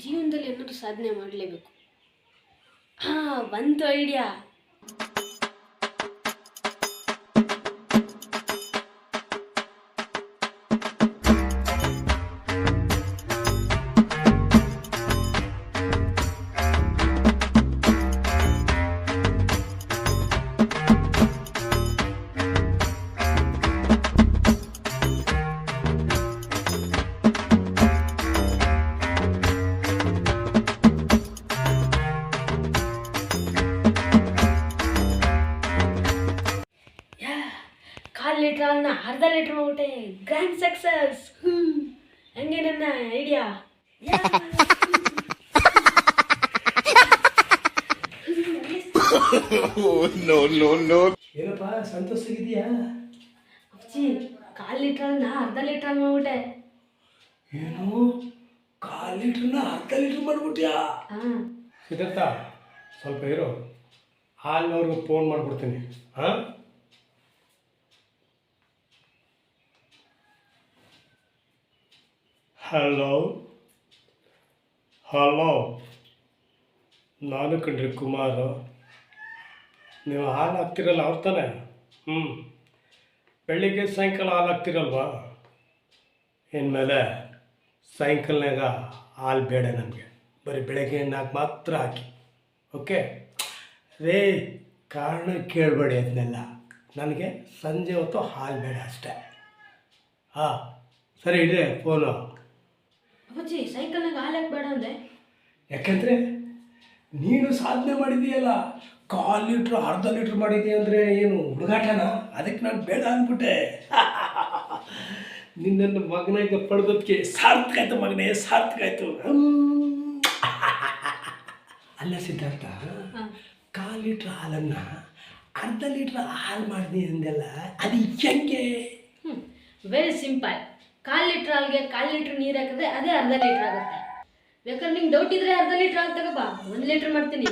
ಜೀವನದಲ್ಲಿ ಏನಾದರೂ ಸಾಧನೆ ಮಾಡಲೇಬೇಕು. ಬಂತು ಐಡಿಯಾ. ಕಾಲು ಲೀಟ್ರ್ ಹಾಲನ್ನ ಅರ್ಧ ಲೀಟ್ರ್ ಮಾಡ್ಬಿಟ್ಟೆ. Grand success. ಹಂಗೆ ನನ್ನ ಐಡಿಯಾ. ಏನಪ್ಪ ಸಂತೋಷವಾಗಿದೆಯಾ? ಅಜ್ಜಿ, ಕಾಲು ಲೀಟ್ರ್ ಹಾಲನ್ನ ಅರ್ಧ ಲೀಟ್ರ್ ಮಾಡ್ಬಿಟ್ಟೆ. ಏನು ಕಾಲು ಲೀಟ್ರನ್ನ ಅರ್ಧ ಲೀಟ್ರ್ ಮಾಡ್ಬಿಟ್ಯಾ? ಸಿದ್ಧಾರ್ಥ, ಸ್ವಲ್ಪ ಇರೋ, ಹಾಲಿನವ್ರಿಗೆ ಫೋನ್ ಮಾಡಿಬಿಡ್ತೀನಿ. ಹಾಂ, ಹಲೋ ಹಲೋ, ನಾನು ಕಣ್ರಿ ಕುಮಾರು. ನೀವು ಹಾಲು ಹಾಕ್ತಿರಲ್ಲ ಅವ್ರು ತಾನೆ? ಬೆಳಿಗ್ಗೆ ಸಾಯಂಕಾಲ ಹಾಲು ಹಾಕ್ತಿರಲ್ವಾ? ಇನ್ಮೇಲೆ ಸಾಯಂಕಾಲನಾಗ ಹಾಲು ಬೇಡ ನನಗೆ, ಬರೀ ಬೆಳಗ್ಗೆ ನಾಲ್ಕು ಮಾತ್ರ ಹಾಕಿ. ಓಕೆ ರೇ, ಕಾರಣ ಕೇಳಬೇಡಿ ಅದನ್ನೆಲ್ಲ. ನನಗೆ ಸಂಜೆ ಹೊತ್ತು ಹಾಲು ಬೇಡ ಅಷ್ಟೇ. ಹಾಂ ಸರಿ, ಇದೆ ಫೋನು. ಅಪ್ಪಾಜಿ, ಸಾಯಂಕಾಲನಾಗ ಹಾಲು ಯಾಕೆ ಬೇಡ ಅಂದೆ? ಯಾಕೆಂದರೆ ನೀನು ಸಾಧನೆ ಮಾಡಿದೀಯಲ್ಲ, ಕಾಲು ಲೀಟ್ರ್ ಅರ್ಧ ಲೀಟ್ರ್ ಮಾಡಿದ್ದೀಯ ಅಂದರೆ ಏನು ಹುಡುಗಾಟನ? ಅದಕ್ಕೆ ನಾನು ಬೇಡ ಅಂದ್ಬಿಟ್ಟೆ. ನಿನ್ನನ್ನು ಮಗನಾಗ ಪಡೆದೋದಕ್ಕೆ ಸಾರ್ಥಕ ಆಯಿತು ಮಗನೇ, ಸಾರ್ಥಕ ಆಯಿತು. ಅಲ್ಲ ಸಿದ್ಧಾರ್ಥ, ಕಾಲು ಲೀಟ್ರ್ ಹಾಲನ್ನು ಅರ್ಧ ಲೀಟ್ರ್ ಹಾಲು ಮಾಡಿದೆ ಅಂದೆಲ್ಲ, ಅದು ಹೆಂಗೆ? Very simple. ಕಾಲು ಲೀಟ್ರ್ ಹಾಲಿಗೆ ಕಾಲು ಲೀಟ್ರ್ ನೀರು ಹಾಕಿದ್ರೆ ಅದೇ ಅರ್ಧ ಲೀಟ್ರ್ ಆಗುತ್ತೆ. ಬೇಕಾದ್ರೆ ನಿಂಗೆ ಡೌಟ್ ಇದ್ರೆ ಅರ್ಧ ಲೀಟ್ರ್ ಹಾಲು ತಗೋಬಾ, 1 ಲೀಟ್ರ್ ಮಾಡ್ತೀನಿ.